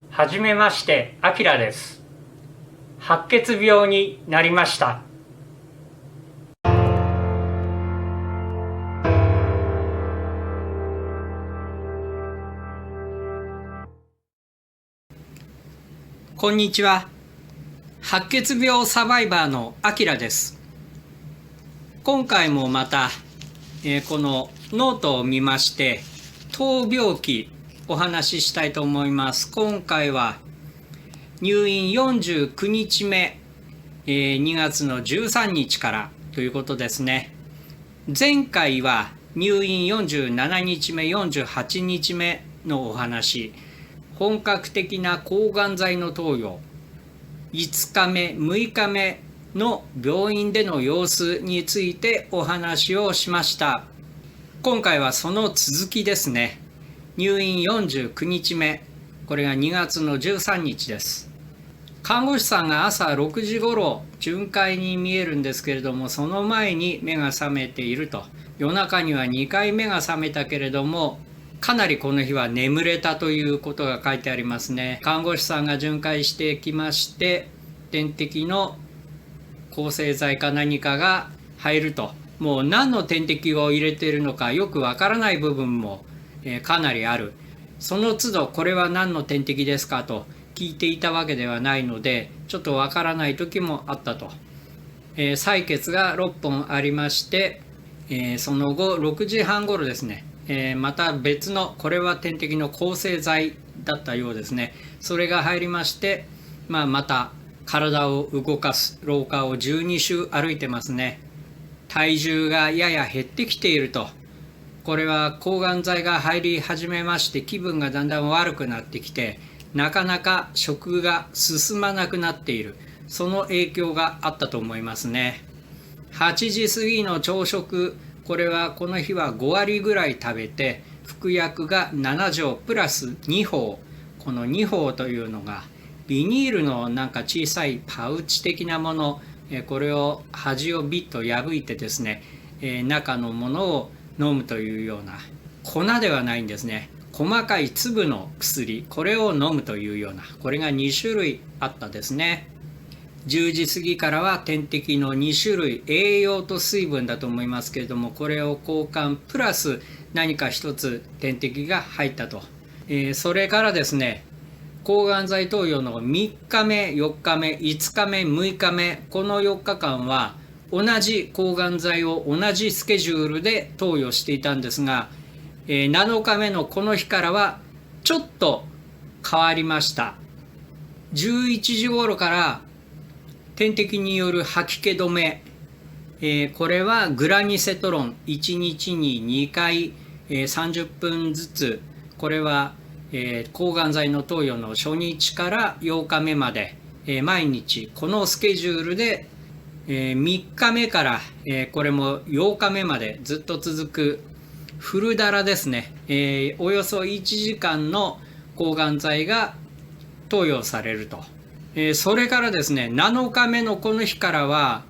はじめまして、あきらです。白血病になりました。こんにちは。白血病サバイバーのあきらです。今回もまた、このノートを見まして、闘病期お話ししたいと思います。今回は入院49日目、2月の13日からということですね。前回は入院47日目、48日目のお話、本格的な抗がん剤の投与、5日目、6日目の病院での様子についてお話をしました。今回はその続きですね。入院49日目、これが2月の13日です。看護師さんが朝6時ごろ巡回に見えるんですけれども、その前に目が覚めていると。夜中には2回目が覚めたけれども、かなりこの日は眠れたということが書いてありますね。看護師さんが巡回してきまして、点滴の抗生剤か何かが入ると。もう何の点滴を入れているのかよくわからない部分もかなりある。その都度これは何の点滴ですかと聞いていたわけではないので、ちょっとわからない時もあったと。採血が6本ありまして、その後6時半頃ですね、また別のこれは点滴の抗生剤だったようですね。それが入りまして、また体を動かす廊下を12周歩いてますね。体重がやや減ってきていると。これは抗がん剤が入り始めまして、気分がだんだん悪くなってきて、なかなか食が進まなくなっている、その影響があったと思いますね。8時過ぎの朝食、これはこの日は5割ぐらい食べて、服薬が7錠プラス2包。この2包というのがビニールのなんか小さいパウチ的なもの、これを端をビッと破いてですね、中のものを飲むというような、粉ではないんですね。細かい粒の薬、これを飲むというような、これが2種類あったですね。10時過ぎからは点滴の2種類、栄養と水分だと思いますけれども、これを交換プラス何か一つ点滴が入ったと。それからですね、抗がん剤投与の3日目、4日目、5日目、6日目、この4日間は同じ抗がん剤を同じスケジュールで投与していたんですが、7日目のこの日からはちょっと変わりました。11時頃から点滴による吐き気止め、これはグラニセトロン1日に2回、30分ずつ、これは抗がん剤の投与の初日から8日目まで、毎日このスケジュールで、3日目から、これも8日目までずっと続くフルダラですね、およそ1時間の抗がん剤が投与されると。それからですね、7日目のこの日からは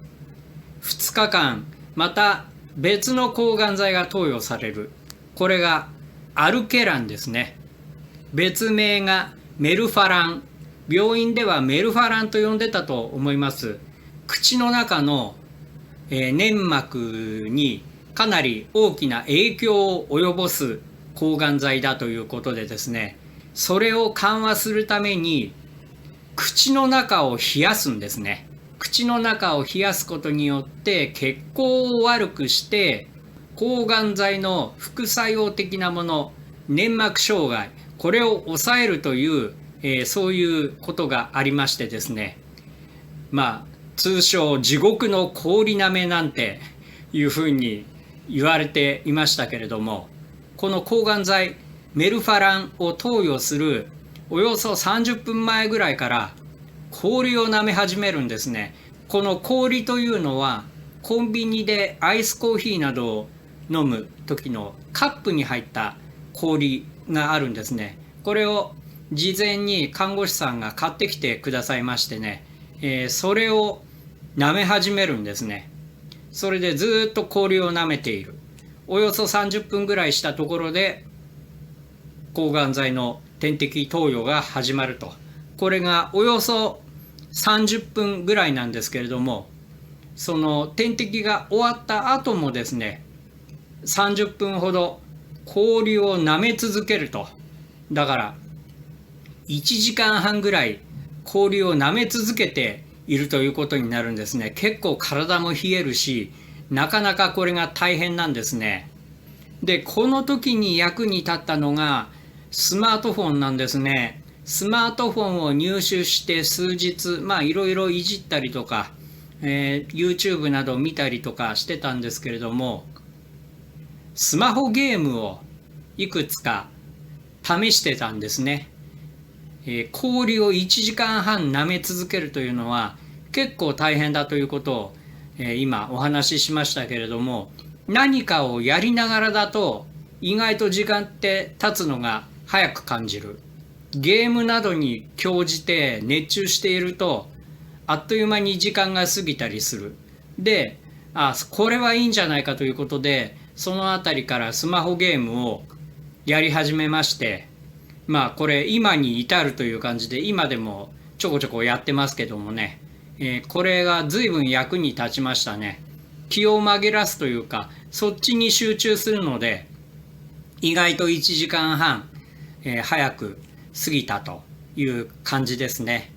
2日間また別の抗がん剤が投与される。これがアルケランですね。別名がメルファラン。病院ではメルファランと呼んでたと思います。口の中の粘膜にかなり大きな影響を及ぼす抗がん剤だということでですね、それを緩和するために口の中を冷やすんですね。口の中を冷やすことによって血行を悪くして、抗がん剤の副作用的なもの、粘膜障害、これを抑えるという、そういうことがありましてですね、通称地獄の氷なめなんていうふうに言われていましたけれども、この抗がん剤メルファランを投与するおよそ30分前ぐらいから氷を舐め始めるんですね。この氷というのはコンビニでアイスコーヒーなどを飲む時のカップに入った氷があるんですね。これを事前に看護師さんが買ってきてくださいましてね、それを舐め始めるんですね。それでずっと氷を舐めている。およそ30分ぐらいしたところで抗がん剤の点滴投与が始まると。これがおよそ30分ぐらいなんですけれども、その点滴が終わった後もですね、30分ほど氷を舐め続けると。だから1時間半ぐらい氷を舐め続けているということになるんですね。結構体も冷えるし、なかなかこれが大変なんですね。で、この時に役に立ったのがスマートフォンなんですね。スマートフォンを入手して数日、いろいろいじったりとか、YouTube などを見たりとかしてたんですけれども、スマホゲームをいくつか試してたんですね。氷を1時間半舐め続けるというのは結構大変だということを、今お話ししましたけれども、何かをやりながらだと意外と時間って経つのが早く感じる。ゲームなどに興じて熱中しているとあっという間に時間が過ぎたりする。で、これはいいんじゃないかということで、そのあたりからスマホゲームをやり始めまして、これ今に至るという感じで、今でもちょこちょこやってますけどもね、これが随分役に立ちましたね。気を紛らすというか、そっちに集中するので、意外と1時間半、早く過ぎたという感じですね。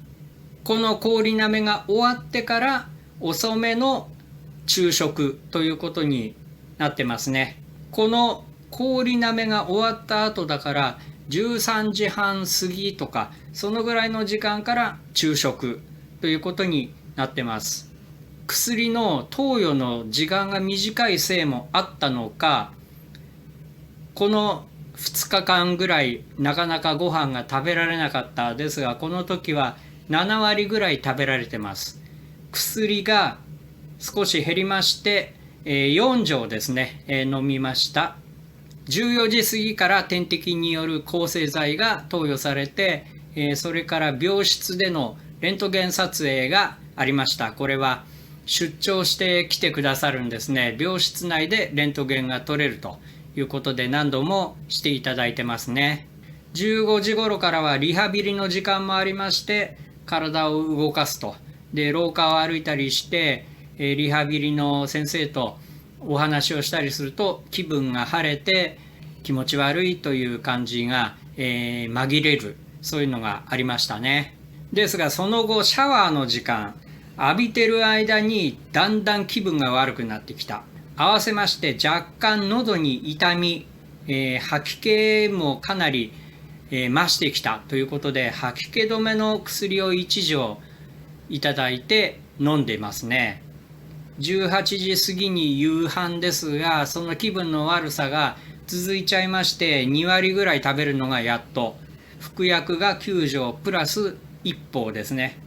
この氷舐めが終わってから遅めの昼食ということになってますね。この氷舐めが終わった後だから13時半過ぎとか、そのぐらいの時間から昼食ということになってます。薬の投与の時間が短いせいもあったのか、この2日間ぐらいなかなかご飯が食べられなかったですが、この時は7割ぐらい食べられてます。薬が少し減りまして、4錠ですね、飲みました。14時過ぎから点滴による抗生剤が投与されて、それから病室でのレントゲン撮影がありました。これは出張してきてくださるんですね。病室内でレントゲンが取れるということで何度もしていただいてますね。15時頃からはリハビリの時間もありまして、体を動かすと。で、廊下を歩いたりして、リハビリの先生とお話をしたりすると気分が晴れて気持ち悪いという感じが、紛れる、そういうのがありましたね。ですがその後シャワーの時間浴びてる間にだんだん気分が悪くなってきた。合わせまして若干喉に痛み、吐き気もかなり、増してきたということで、吐き気止めの薬を1錠いただいて飲んでますね。18時過ぎに夕飯ですが、その気分の悪さが続いちゃいまして、2割ぐらい食べるのがやっと。服薬が9錠プラス1包ですね。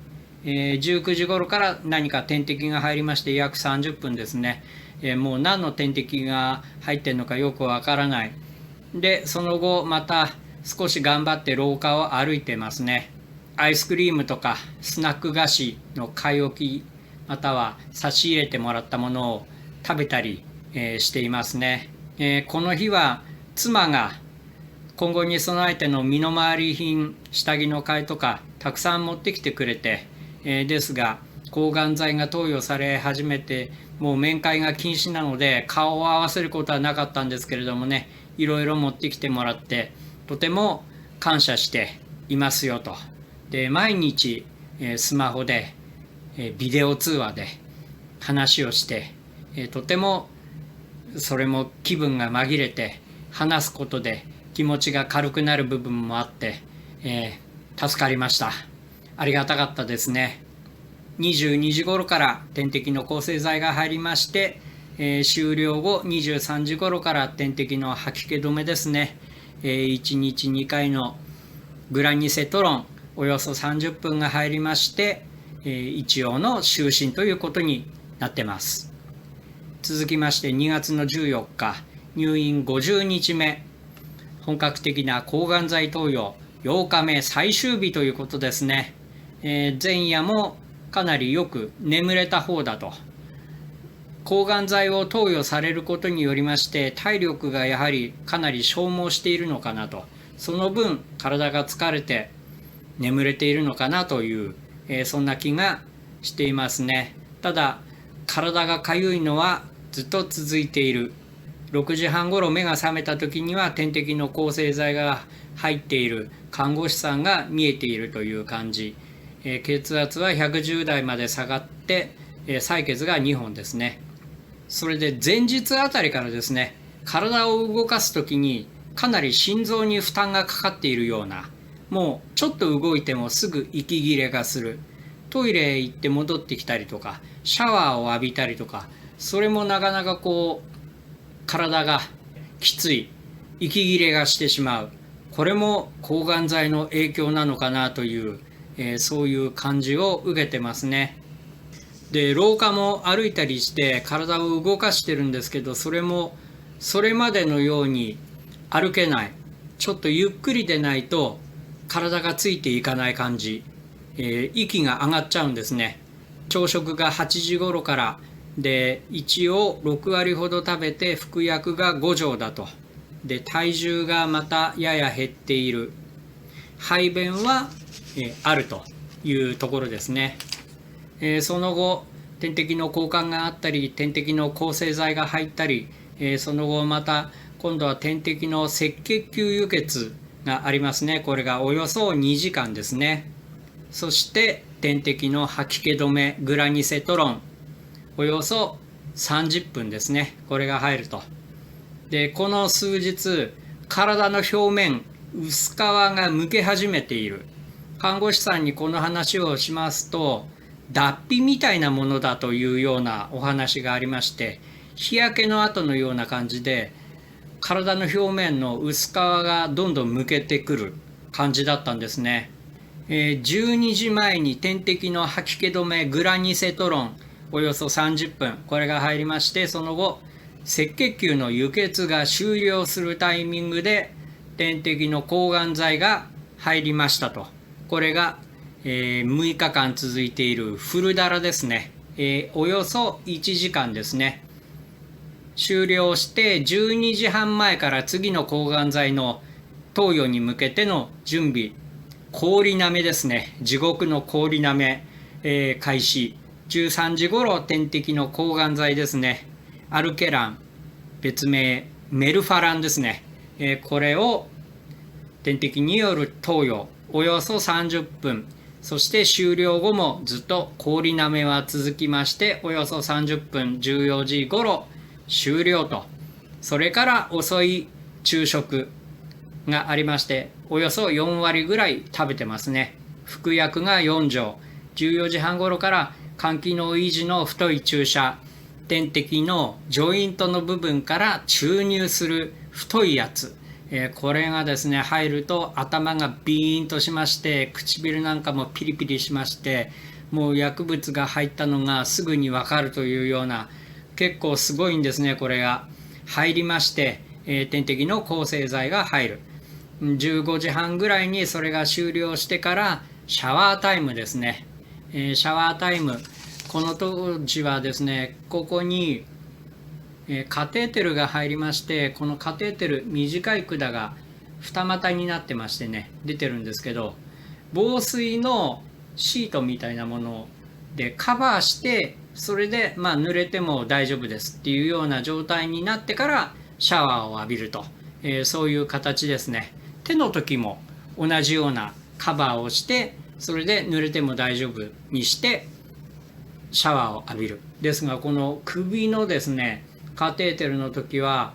19時頃から何か点滴が入りまして、約30分ですね。もう何の点滴が入ってんのかよくわからない。で、その後また少し頑張って廊下を歩いてますね。アイスクリームとかスナック菓子の買い置き、または差し入れてもらったものを食べたり、していますね。この日は妻が今後に備えての身の回り品、下着の替えとかたくさん持ってきてくれて、ですが抗がん剤が投与され始めて、もう面会が禁止なので顔を合わせることはなかったんですけれどもね、いろいろ持ってきてもらってとても感謝していますよと。で、毎日スマホでビデオ通話で話をして、とてもそれも気分が紛れて話すことで気持ちが軽くなる部分もあって、助かりました。ありがたかったですね。22時頃から点滴の抗生剤が入りまして、終了後23時頃から点滴の吐き気止めですね。1日2回のグラニセトロンおよそ30分が入りまして、一応の就寝ということになってます。続きまして2月の14日、入院50日目、本格的な抗がん剤投与8日目最終日ということですね。前夜もかなりよく眠れた方だと。抗がん剤を投与されることによりまして体力がやはりかなり消耗しているのかなと、その分体が疲れて眠れているのかなという、そんな気がしていますね。ただ体がかゆいのはずっと続いている。6時半ごろ目が覚めた時には点滴の抗生剤が入っている看護師さんが見えているという感じ。血圧は110台まで下がって、採血が2本ですね。それで前日あたりからですね、体を動かす時にかなり心臓に負担がかかっているような、もうちょっと動いてもすぐ息切れがする、トイレへ行って戻ってきたりとかシャワーを浴びたりとか、それもなかなか体がきつい、息切れがしてしまう。これも抗がん剤の影響なのかなという、そういう感じを受けてますね。で、廊下も歩いたりして体を動かしてるんですけど、それもそれまでのように歩けない。ちょっとゆっくりでないと体がついていかない感じ。息が上がっちゃうんですね。朝食が8時頃からで、一応6割ほど食べて服薬が5錠だと。で、体重がまたやや減っている。排便は、あるというところですね。その後点滴の交換があったり、点滴の抗生剤が入ったり、その後また今度は点滴の赤血球輸血がありますね。これがおよそ2時間ですね。そして点滴の吐き気止めグラニセトロン、およそ30分ですね。これが入ると。で、この数日体の表面薄皮がむけ始めている。看護師さんにこの話をしますと、脱皮みたいなものだというようなお話がありまして、日焼けの後のような感じで体の表面の薄皮がどんどんむけてくる感じだったんですね。12時前に点滴の吐き気止めグラニセトロンおよそ30分、これが入りまして、その後赤血球の輸血が終了するタイミングで点滴の抗がん剤が入りましたと。これが、6日間続いているフルダラですね。およそ1時間ですね。終了して12時半前から次の抗がん剤の投与に向けての準備、氷なめですね。地獄の氷なめ、開始。13時頃点滴の抗がん剤ですね。アルケラン、別名メルファランですね。これを点滴による投与およそ30分、そして終了後もずっと氷なめは続きまして、およそ30分、14時頃終了と。それから遅い昼食がありまして、およそ4割ぐらい食べてますね。服薬が4錠、14時半頃から肝機能維持の太い注射、点滴のジョイントの部分から注入する太いやつ、これがですね入ると頭がビーンとしまして、唇なんかもピリピリしまして、もう薬物が入ったのがすぐに分かるというような、結構すごいんですね。これが入りまして、点滴の抗生剤が入る。15時半ぐらいにそれが終了してからシャワータイムですね。シャワータイム、この当時はですね、ここにカテーテルが入りまして、このカテーテル、短い管が二股になってましてね、出てるんですけど、防水のシートみたいなものでカバーして、それで濡れても大丈夫ですっていうような状態になってからシャワーを浴びると、そういう形ですね。手の時も同じようなカバーをして、それで濡れても大丈夫にしてシャワーを浴びる。ですが、この首のですねカテーテルの時は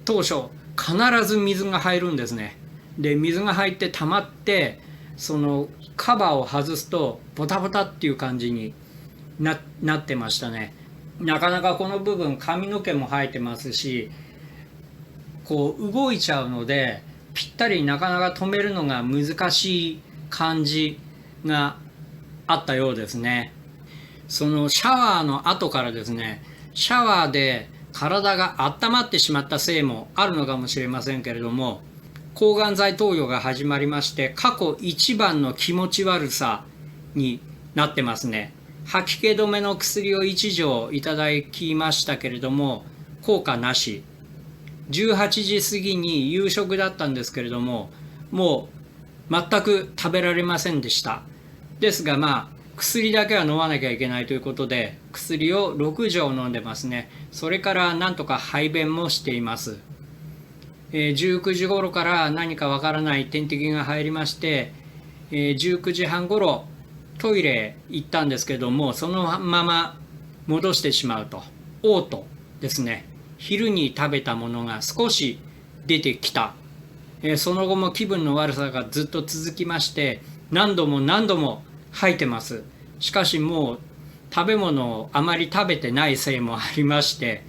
当初必ず水が入るんですね。で、水が入って溜まって、そのカバーを外すとボタボタっていう感じに なってましたね。なかなかこの部分髪の毛も生えてますし、こう動いちゃうのでぴったりなかなか止めるのが難しい感じがあったようですね。そのシャワーの後からですね、シャワーで体が温まってしまったせいもあるのかもしれませんけれども、抗がん剤投与が始まりまして、過去一番の気持ち悪さになってますね。吐き気止めの薬を1錠いただきましたけれども効果なし。18時過ぎに夕食だったんですけれども、もう全く食べられませんでした。ですが薬だけは飲まなきゃいけないということで、薬を6錠飲んでますね。それからなんとか排便もしています。19時頃から何かわからない点滴が入りまして、19時半頃トイレ行ったんですけども、そのまま戻してしまうと、嘔吐ですね。昼に食べたものが少し出てきた。その後も気分の悪さがずっと続きまして、何度も何度も吐いてます。しかしもう食べ物をあまり食べてないせいもありまして、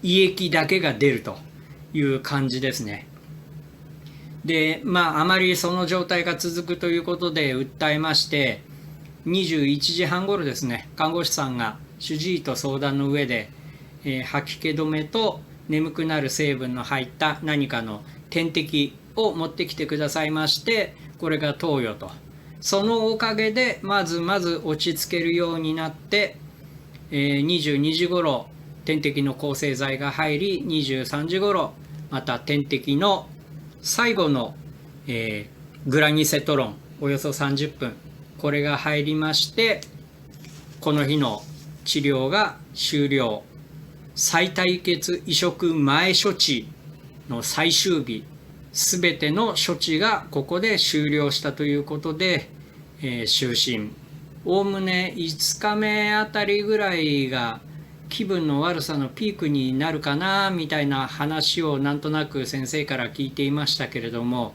胃液だけが出るという感じですね。であまりその状態が続くということで訴えまして、21時半頃ですね、看護師さんが主治医と相談の上で、吐き気止めと眠くなる成分の入った何かの点滴を持ってきてくださいまして、これが投与と。そのおかげでまず落ち着けるようになって、22時頃点滴の抗生剤が入り、23時頃また点滴の最後の、グラニセトロンおよそ30分、これが入りまして、この日の治療が終了。再対決移植前処置の最終日、すべての処置がここで終了したということで、就寝。おおむね5日目あたりぐらいが気分の悪さのピークになるかなみたいな話をなんとなく先生から聞いていましたけれども、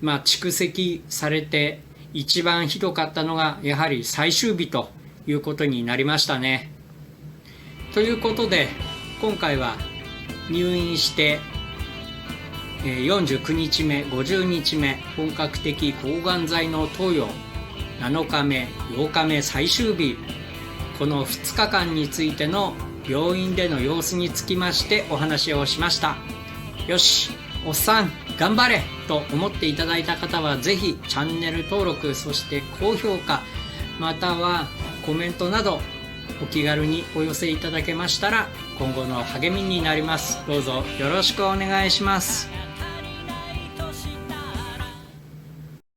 蓄積されて一番ひどかったのがやはり最終日ということになりましたね。ということで今回は入院して49日目50日目本格的抗がん剤の投与、7日目8日目最終日、この2日間についての病院での様子につきましてお話をしました。よしおっさん頑張れと思っていただいた方はぜひチャンネル登録、そして高評価、またはコメントなどお気軽にお寄せいただけましたら今後の励みになります。どうぞよろしくお願いします。